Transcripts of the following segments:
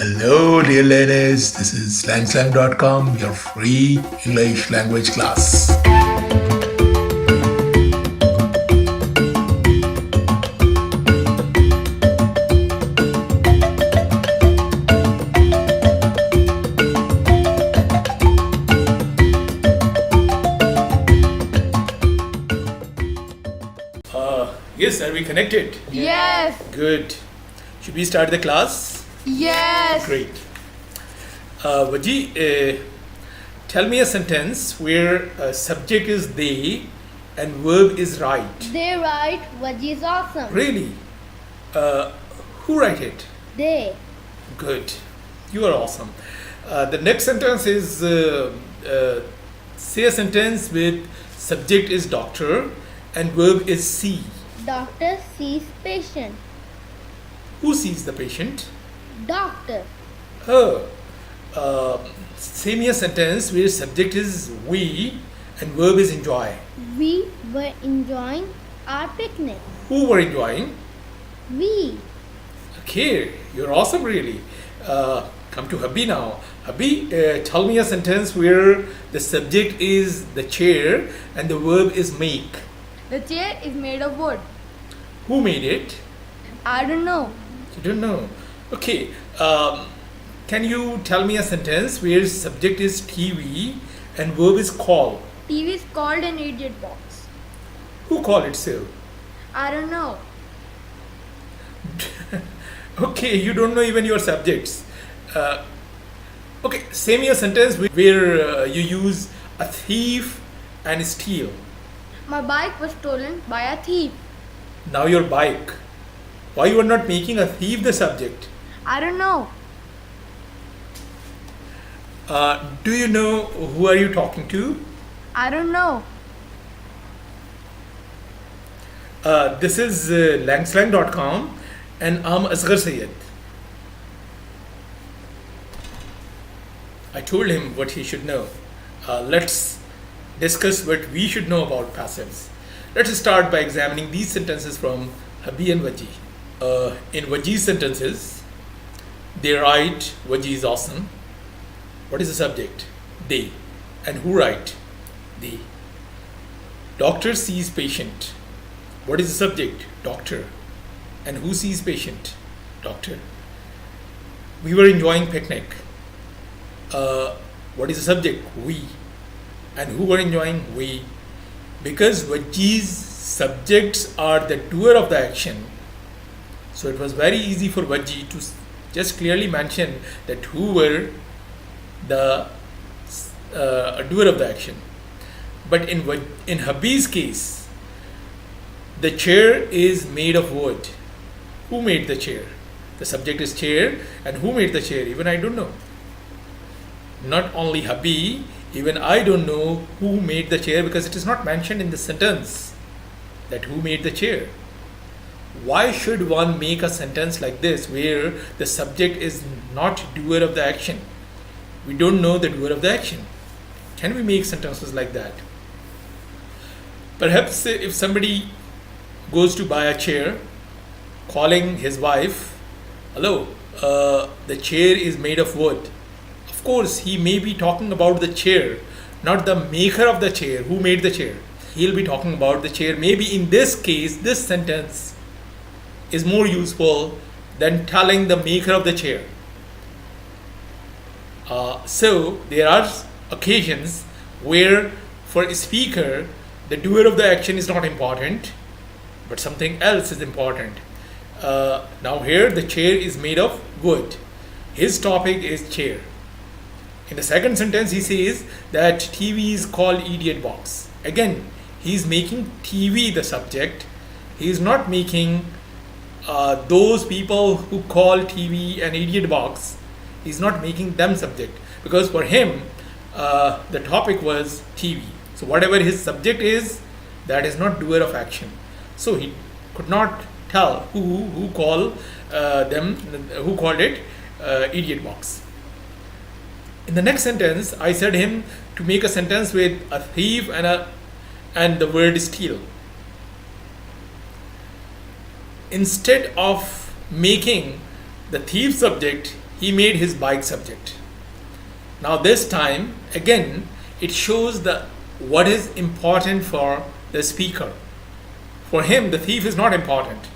Hello, dear learners. This is slangslang.com, your free English language class. Yes, are we connected? Yes. Good. Should we start the class? Yes. Great. Vaji, tell me a sentence where subject is they and verb is right. They write Vaji is awesome. Really? Who write it? They. Good. You are awesome. The next sentence is say a sentence with subject is doctor and verb is see. Doctor sees patient. Who sees the patient? Doctor. Oh. Say me a sentence where subject is we and verb is enjoy. We were enjoying our picnic. Who were enjoying? We. Okay, you're awesome really. Come to Hubby now. Hubby, tell me a sentence where the subject is the chair and the verb is make. The chair is made of wood. Who made it? I don't know. You don't know. Okay. Can you tell me a sentence where subject is TV and verb is call? TV is called an idiot box. Who called it so? I don't know. Okay, you don't know even your subjects. Okay, say me a sentence where you use a thief and steal. My bike was stolen by a thief. Now your bike. Why you are not making a thief the subject? I don't know. Do you know who are you talking to? I don't know. This is langslang.com and I'm Asghar Syed. I told him what he should know. Let's discuss what we should know about passives. Let's start by examining these sentences from Hubby and Vaji. In Vaji's sentences, they write Vaji is awesome. What is the subject? They. And who write? They. Doctor sees patient. What is the subject? Doctor. And who sees patient? Doctor. We were enjoying picnic. What is the subject? We. And who were enjoying? We. Because Vaji's subjects are the doer of the action, so it was very easy for Vaji to just clearly mention that who were the doer of the action. But in Hubby's case, the chair is made of wood. Who made the chair? The subject is chair, and who made the chair? Even I don't know. Not only Hubby, even I don't know who made the chair because it is not mentioned in the sentence that who made the chair. Why should one make a sentence like this where the subject is not doer of the action? We don't know the doer of the action. Can we make sentences like that? Perhaps if somebody goes to buy a chair, calling his wife, hello, the chair is made of wood. Of course, he may be talking about the chair, not the maker of the chair. Who made the chair? He'll be talking about the chair. Maybe in this case, this sentence is more useful than telling the maker of the chair. So there are occasions where for a speaker, the doer of the action is not important, but something else is important. Now here the chair is made of wood. His topic is chair. In the second sentence, he says that TV is called idiot box. Again, he is making TV the subject. He is not making those people who call TV an idiot box. He is not making them subject because for him, the topic was TV. So whatever his subject is, that is not doer of action. So he could not tell who called it idiot box. In the next sentence, I said him to make a sentence with a thief and the word steal. Instead of making the thief subject, he made his bike subject. Now this time again it shows the what is important for the speaker. For him the thief is not important.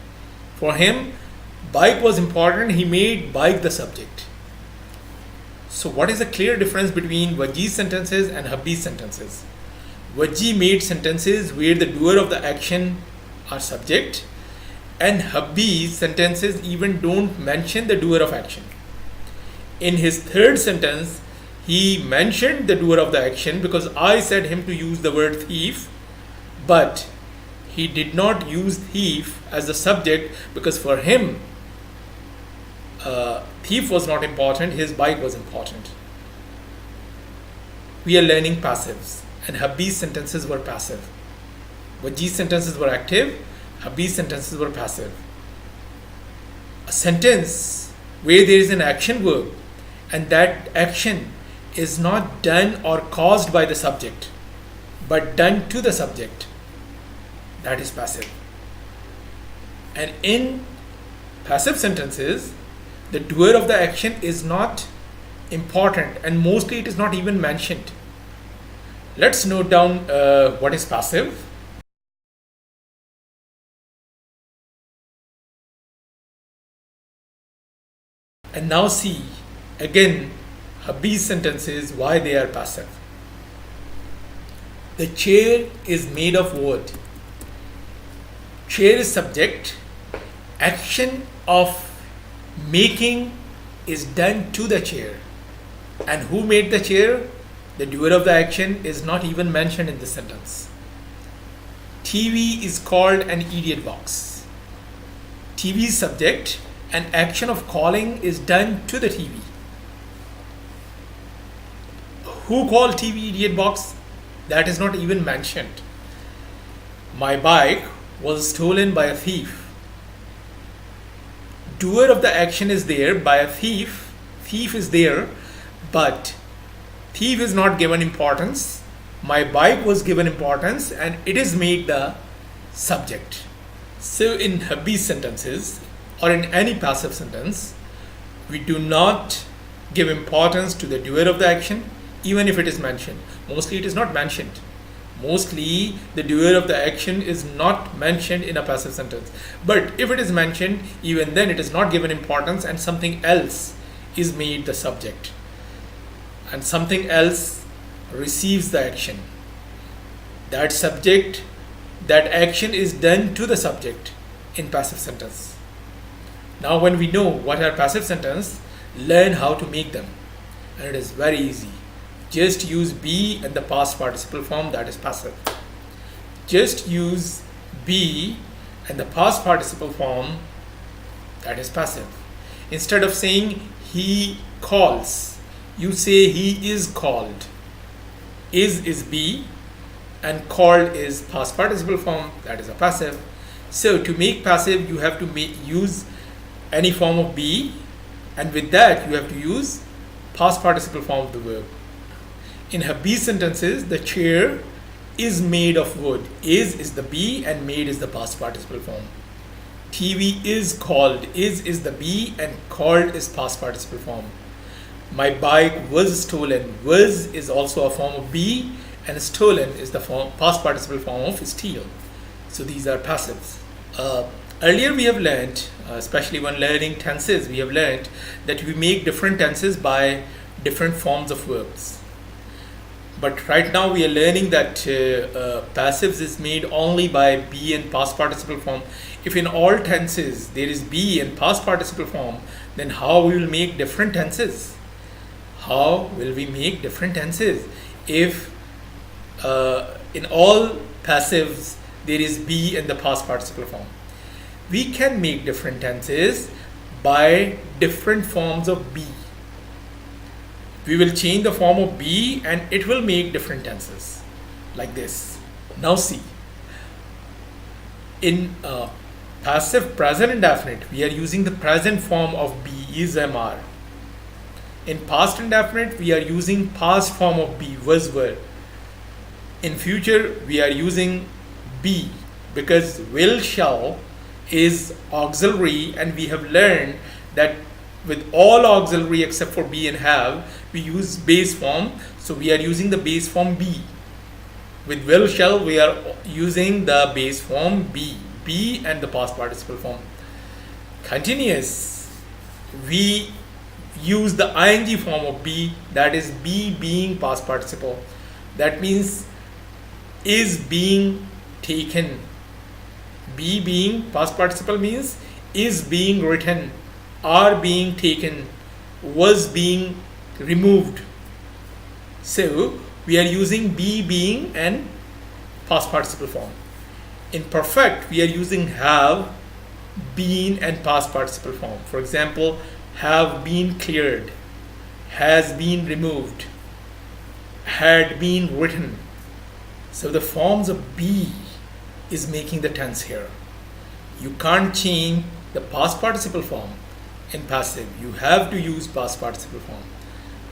For him bike was important, he made bike the subject. So what is the clear difference between Wajih sentences and Habbi sentences? Wajih made sentences where the doer of the action are subject, and Habbi sentences even don't mention the doer of action. In his third sentence, he mentioned the doer of the action because I said him to use the word thief, but he did not use thief as the subject because for him, thief was not important, his bike was important. We are learning passives, and Habbi's sentences were passive. Wajih's sentences were active, Habbi's sentences were passive. A sentence where there is an action verb and that action is not done or caused by the subject but done to the subject, that is passive. And in passive sentences, the doer of the action is not important and mostly it is not even mentioned. Let's note down what is passive. And now see again Habbi's sentences, why they are passive. The chair is made of wood. Chair is subject. Action of making is done to the chair. And who made the chair? The doer of the action is not even mentioned in the sentence. TV is called an idiot box. TV is subject and action of calling is done to the TV. Who called TV idiot box? That is not even mentioned. My bike was stolen by a thief. Doer of the action is there by a thief. Thief is there, but thief is not given importance. My bike was given importance and it is made the subject. So in Habbi sentences or in any passive sentence, we do not give importance to the doer of the action even if it is mentioned. Mostly it is not mentioned. Mostly the doer of the action is not mentioned in a passive sentence. But if it is mentioned, even then it is not given importance and something else is made the subject. And something else receives the action. That subject, that action is done to the subject in passive sentence. Now when we know what are passive sentence, learn how to make them. And it is very easy. Just use be and the past participle form, that is passive. Just use be and the past participle form, that is passive. Instead of saying he calls, you say he is called. Is be and called is past participle form, that is a passive. So to make passive, you have to use any form of be, and with that you have to use past participle form of the verb. In Habbi sentences, the chair is made of wood. Is the be and made is the past participle form. TV is called. Is the be and called is past participle form. My bike was stolen. Was is also a form of be and stolen is the past participle form of steal. So these are passives. Earlier we have learned, especially when learning tenses, we have learned that we make different tenses by different forms of verbs. But right now we are learning that passives is made only by be and past participle form. If in all tenses there is be and past participle form, then how we will make different tenses? How will we make different tenses if in all passives there is be and the past participle form? We can make different tenses by different forms of be. We will change the form of be and it will make different tenses like this. Now see, in passive present indefinite, we are using the present form of be, is, am, are. In past indefinite, we are using past form of be, was, were. In future, we are using be because will, shall is auxiliary, and we have learned that with all auxiliary except for be and have, we use base form. So we are using the base form be. With will shall, we are using the base form be and the past participle form. Continuous, we use the ing form of be, that is be being past participle. That means is being taken. Be being past participle means is being written, are being taken, was being removed. So we are using be being and past participle form. In perfect, we are using have, been and past participle form. For example, have been cleared, has been removed, had been written. So the forms of be is making the tense here. You can't change the past participle form in passive. You have to use past participle form.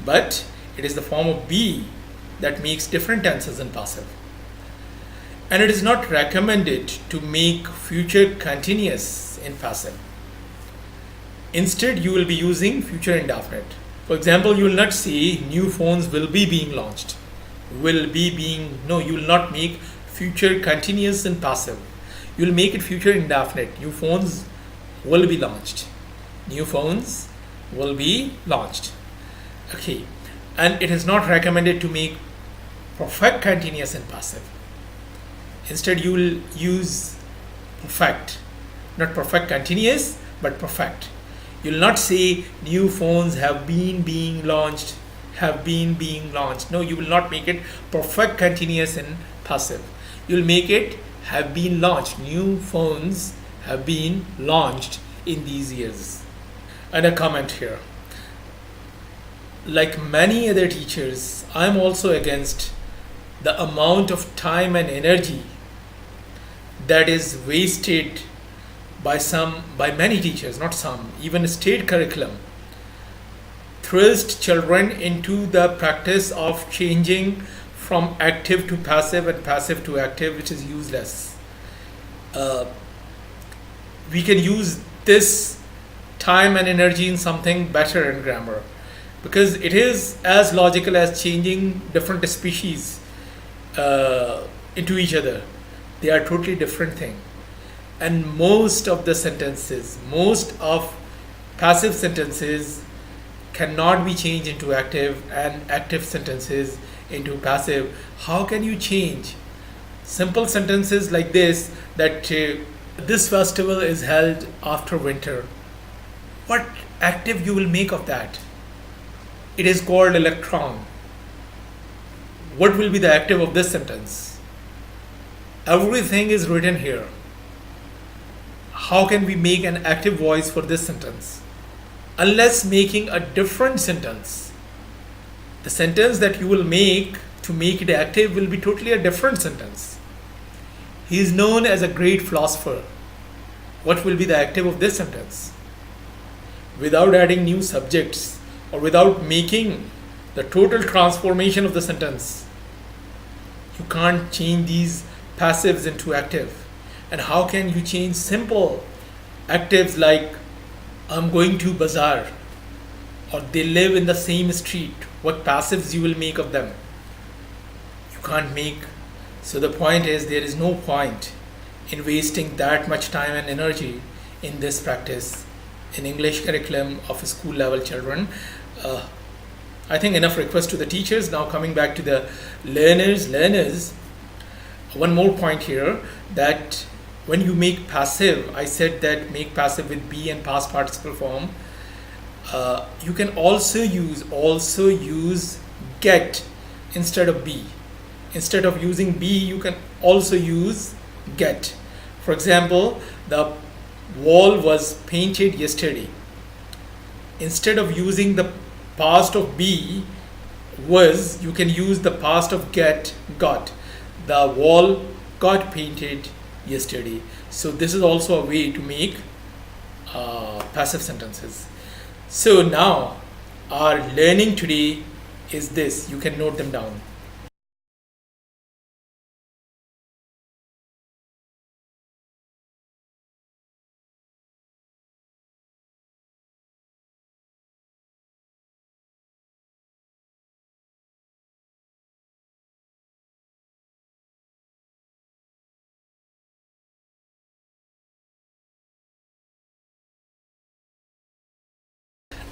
But it is the form of be that makes different tenses in passive. And it is not recommended to make future continuous in passive. Instead, you will be using future indefinite. For example, you will not say new phones will be being launched. Will be being, no, you will not make future continuous in passive. You will make it future indefinite. New phones will be launched. New phones will be launched. Okay. And it is not recommended to make perfect continuous in passive. Instead, you will use perfect, not perfect continuous, but perfect. You will not say new phones have been being launched, have been being launched. No, you will not make it perfect continuous in passive. You will make it have been launched. New phones have been launched in these years. And a comment here. Like many other teachers, I am also against the amount of time and energy that is wasted by many teachers, not some, even state curriculum, thrust children into the practice of changing from active to passive and passive to active, which is useless. We can use this time and energy in something better in grammar, because it is as logical as changing different species into each other. They are totally different thing. And most of passive sentences cannot be changed into active, and active sentences into passive. How can you change simple sentences like this, that this festival is held after winter? What active you will make of that? It is called electron. What will be the active of this sentence? Everything is written here. How can we make an active voice for this sentence? Unless making a different sentence. The sentence that you will make to make it active will be totally a different sentence. He is known as a great philosopher. What will be the active of this sentence? Without adding new subjects or without making the total transformation of the sentence, you can't change these passives into active. And how can you change simple actives like I'm going to bazaar or they live in the same street? What passives you will make of them? You can't make. So the point is, there is no point in wasting that much time and energy in this practice in English curriculum of school level children. I think enough request to the teachers. Now coming back to the learners, one more point here, that when you make passive, I said that make passive with be and past participle form. You can also use get instead of be. Instead of using be, you can also use get. For example, the wall was painted yesterday. Instead of using the past of be was, you can use the past of got. The wall got painted yesterday. So this is also a way to make passive sentences. So now our learning today is this. You can note them down.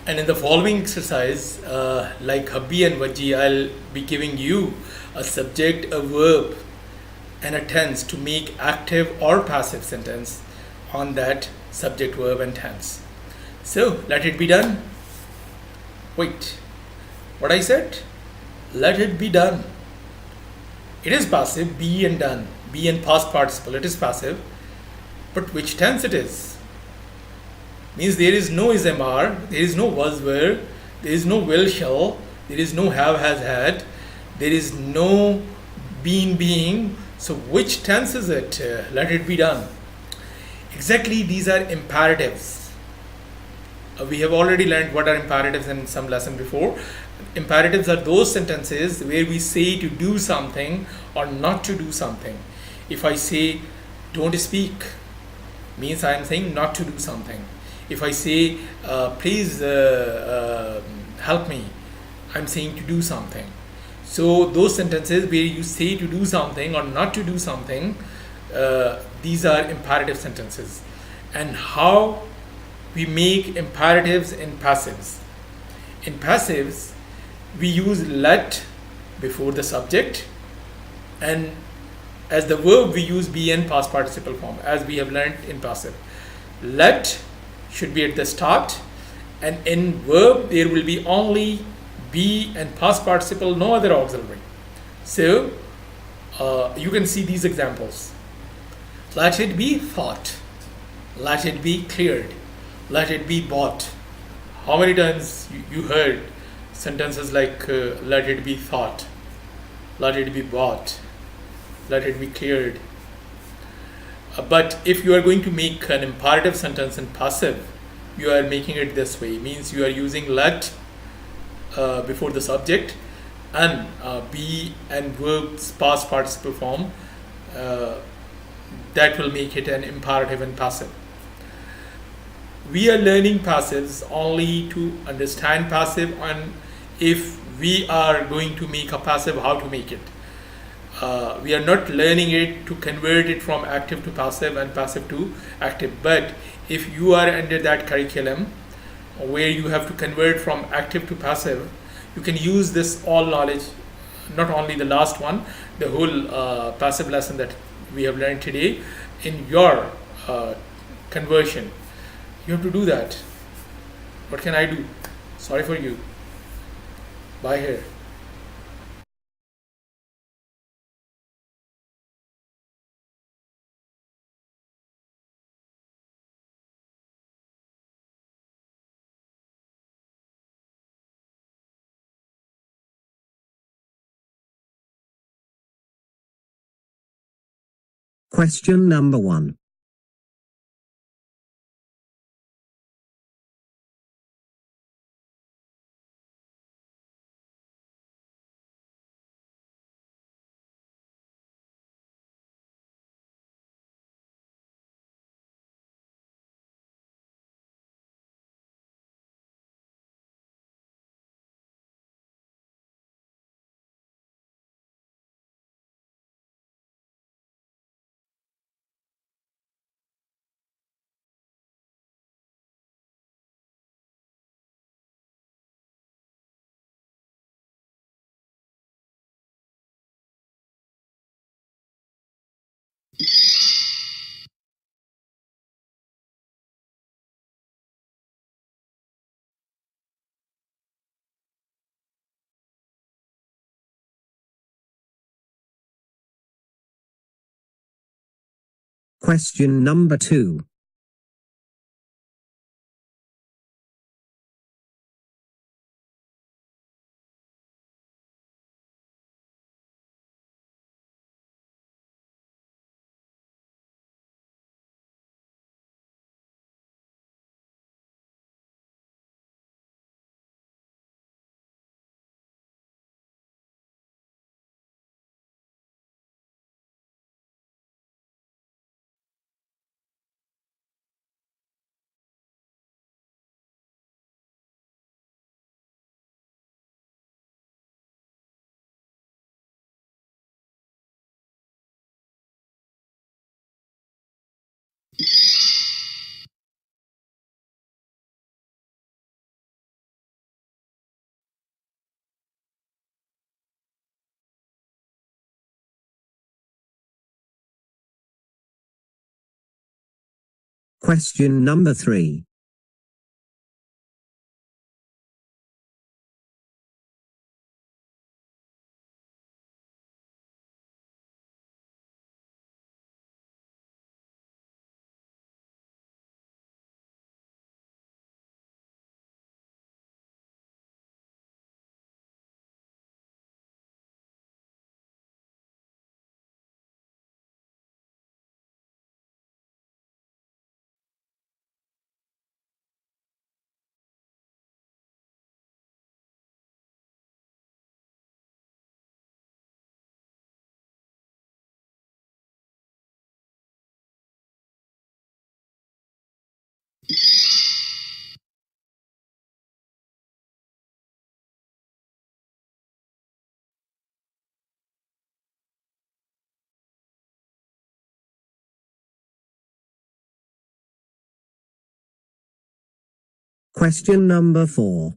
And in the following exercise, like Habbi and Waji, I'll be giving you a subject, a verb, and a tense to make active or passive sentence on that subject, verb, and tense. So let it be done. Wait, what I said? Let it be done. It is passive, be and done. Be and past participle, it is passive. But which tense it is? Means there is no is MR, there is no was were, there is no will shall, there is no have has had, there is no been being. So which tense is it? Let it be done. Exactly, these are imperatives. We have already learned what are imperatives in some lesson before. Imperatives are those sentences where we say to do something or not to do something. If I say don't speak, means I am saying not to do something. If I say please help me, I'm saying to do something. So those sentences where you say to do something or not to do something, these are imperative sentences. And how we make imperatives in passives. In passives, we use let before the subject, and as the verb we use be in past participle form, as we have learned in passive. Let should be at the start, and in verb there will be only be and past participle, no other auxiliary. So you can see these examples. Let it be thought, let it be cleared, let it be bought. How many times you heard sentences like let it be thought, let it be bought, let it be cleared? But if you are going to make an imperative sentence in passive, you are making it this way. Means you are using let before the subject, and be and verb's past participle form. That will make it an imperative and passive. We are learning passives only to understand passive, and if we are going to make a passive, how to make it. We are not learning it to convert it from active to passive and passive to active. But if you are under that curriculum where you have to convert from active to passive, you can use this all knowledge, not only the last one, the whole passive lesson that we have learned today, in your conversion. You have to do that. What can I do? Sorry for you. Bye here. Question number 1. Question number 2. Question number 3. Question number 4.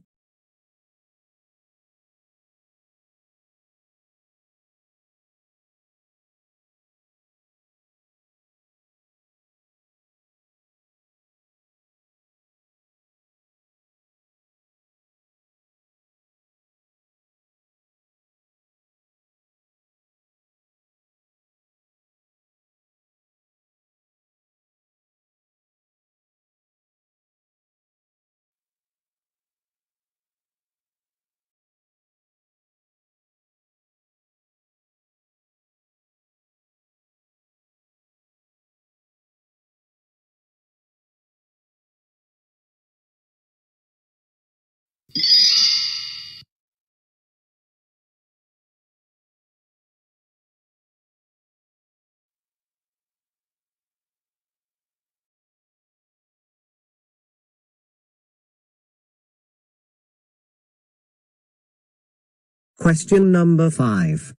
Question number 5.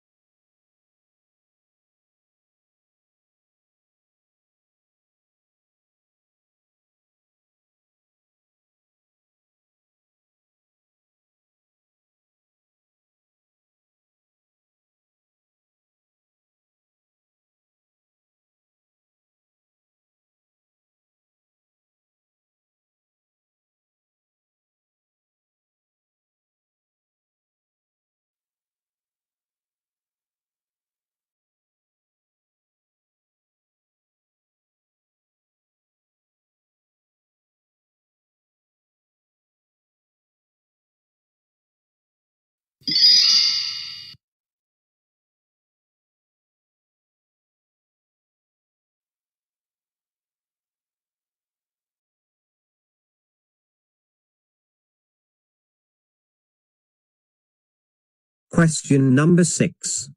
Question number 6.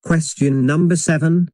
Question number 7.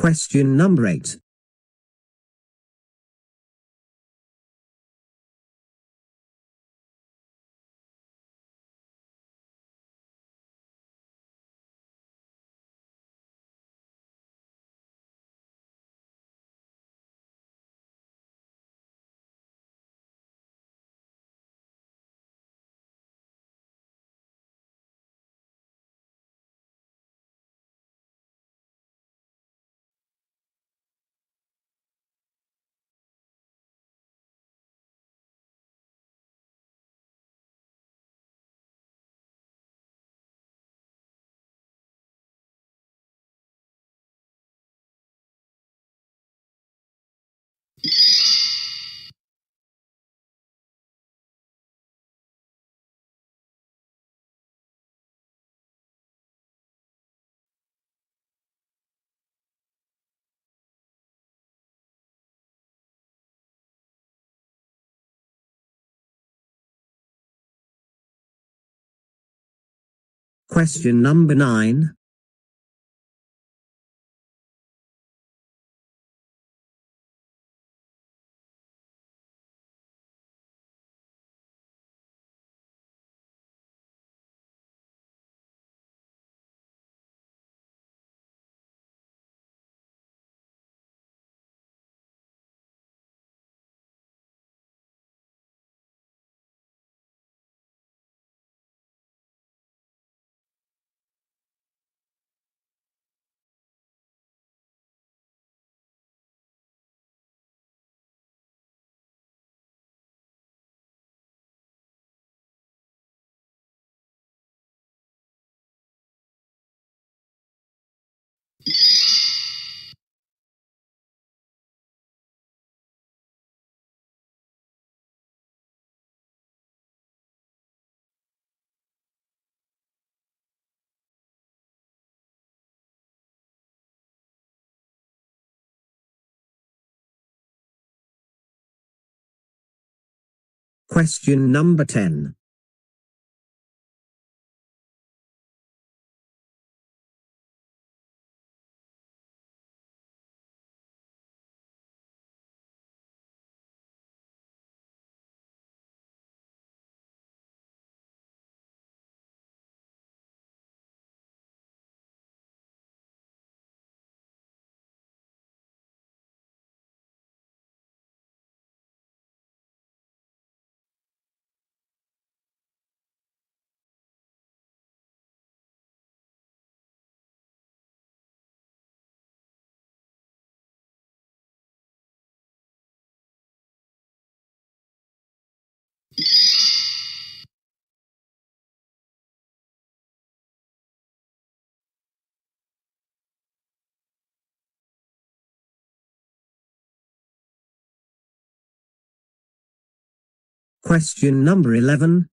Question number 8. Question number 9. Question number 10. Question number 11.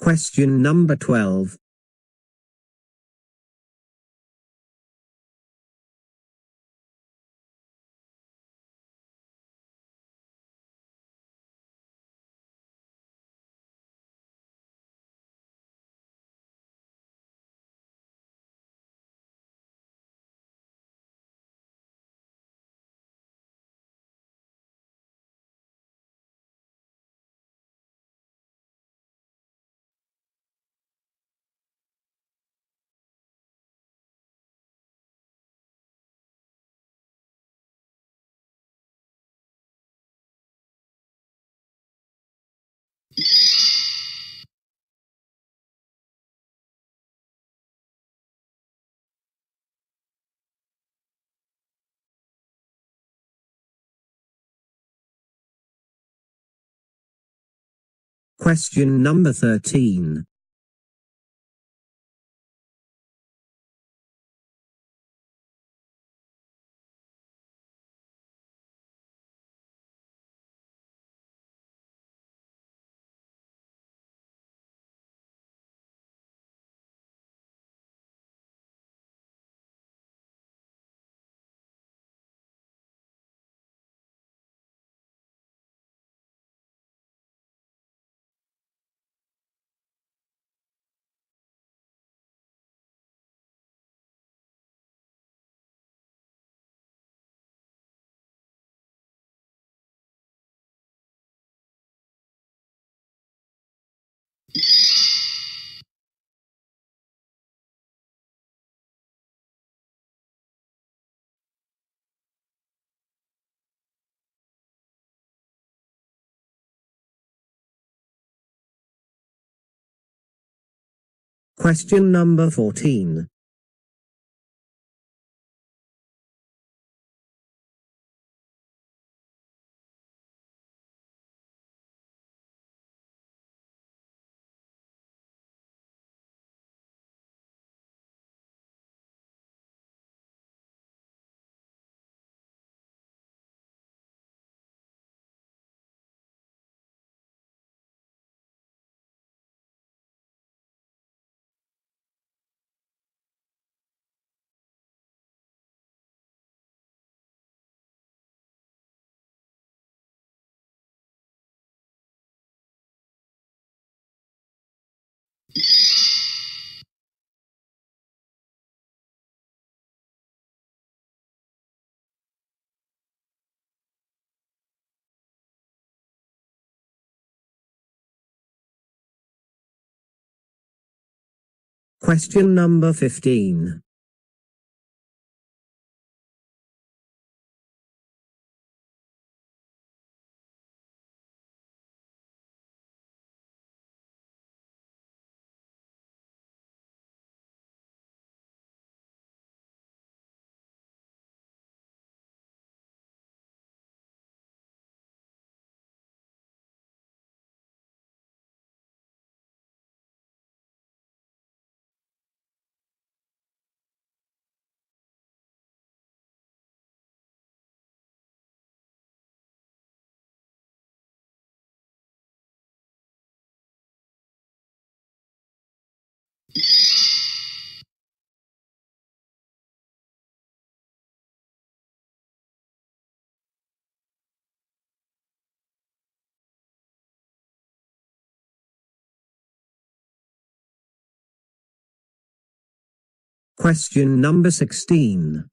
Question number 12. Question number 13. Question number 14. Question number 15. Question number 16.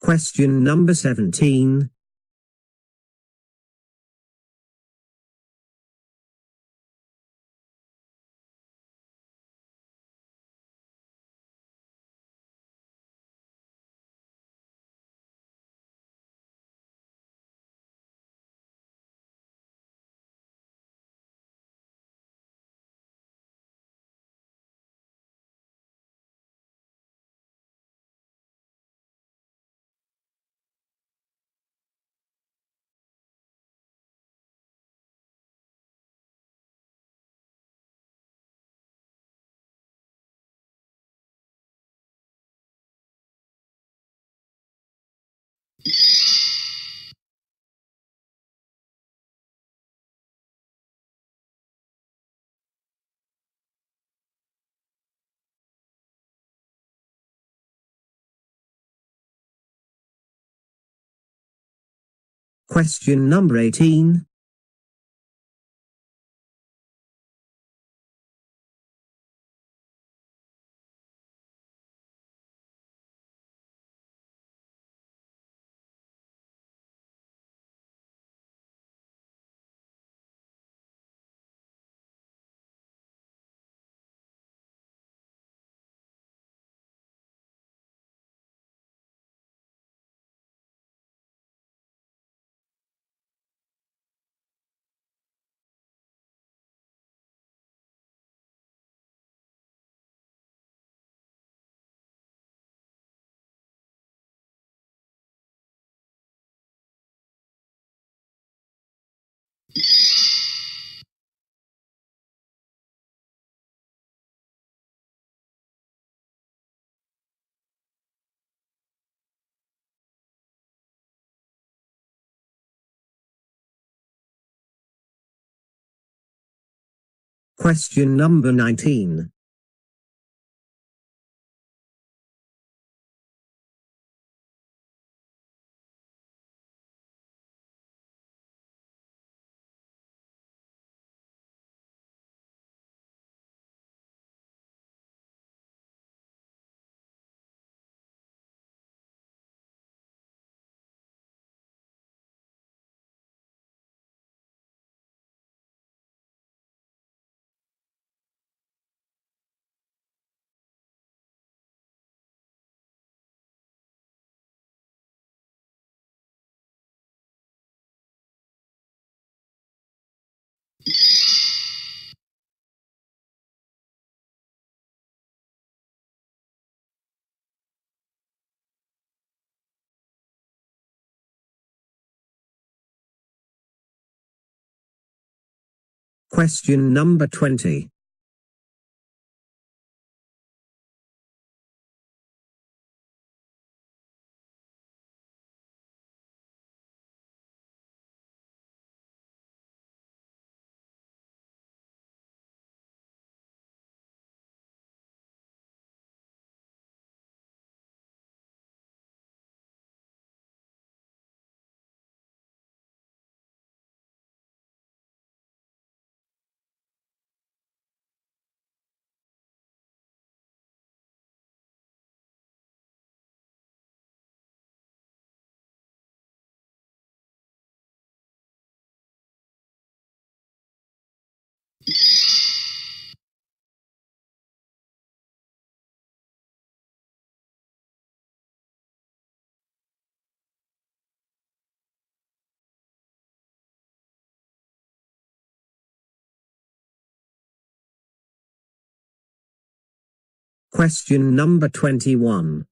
Question number 17. Question number 18. Question number 19. Question number 20. Question number 21.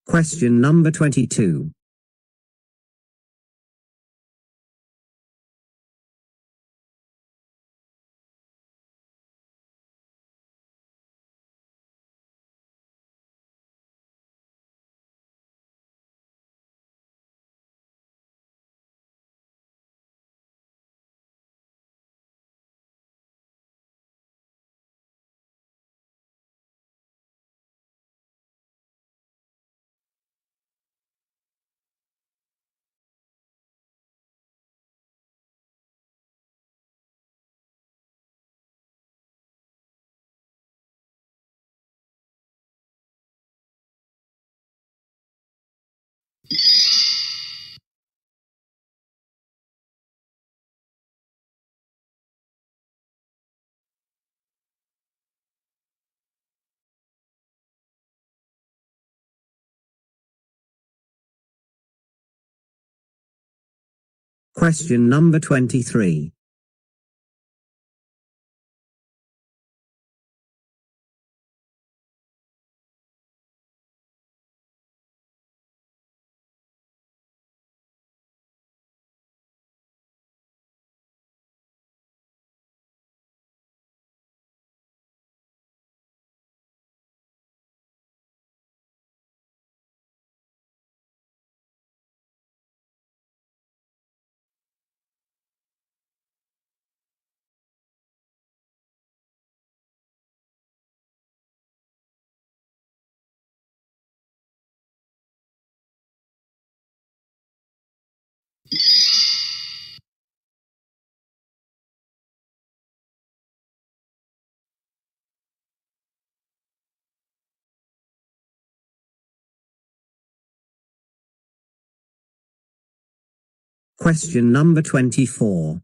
Question number 22. Question number 23. Question number 24.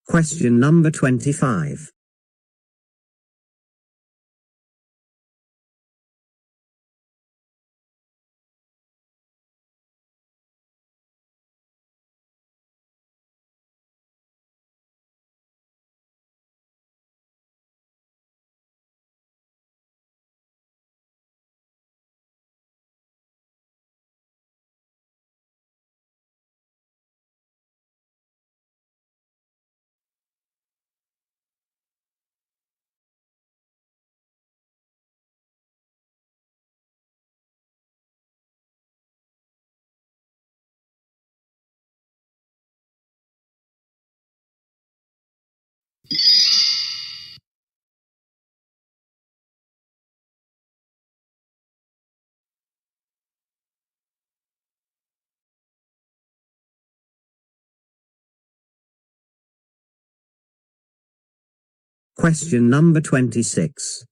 Question number 25. Question number 26.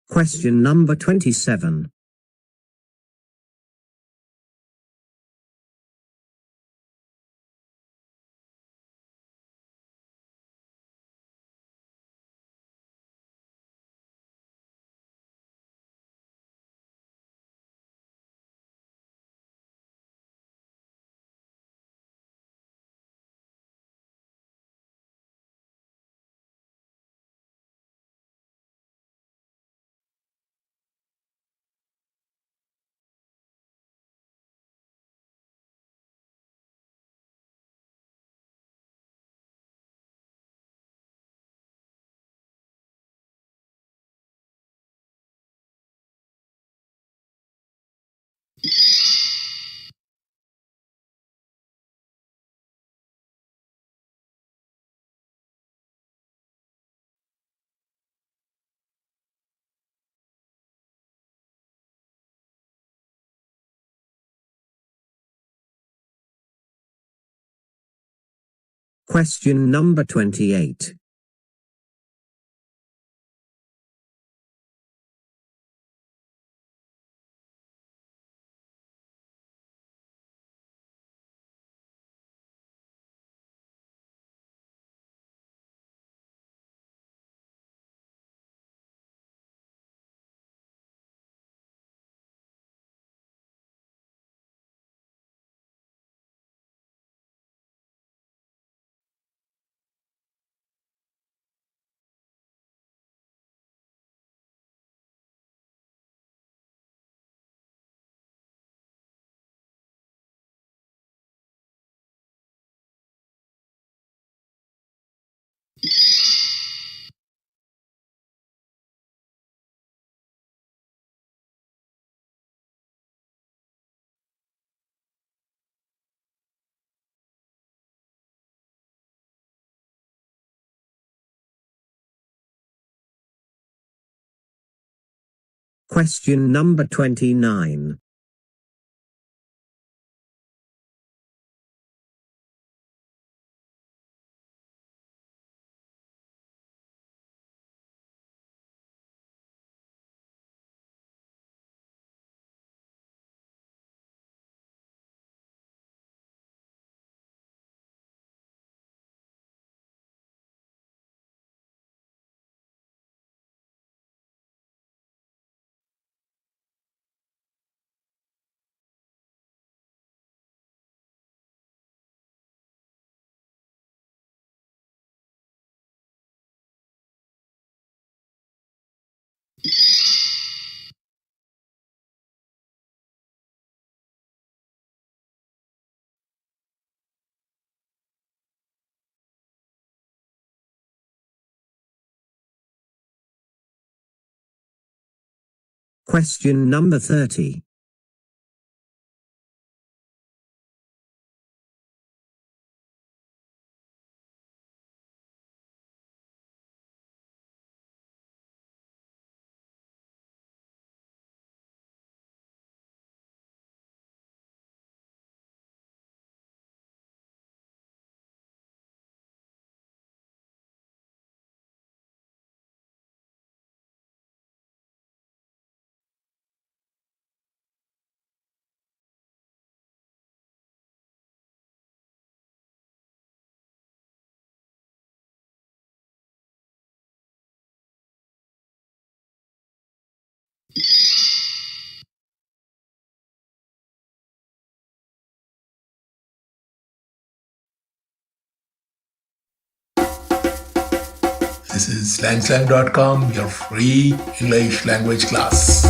Question number 27. Question number 28. Question number 29. Question number 30. This is slangslang.com, your free English language class.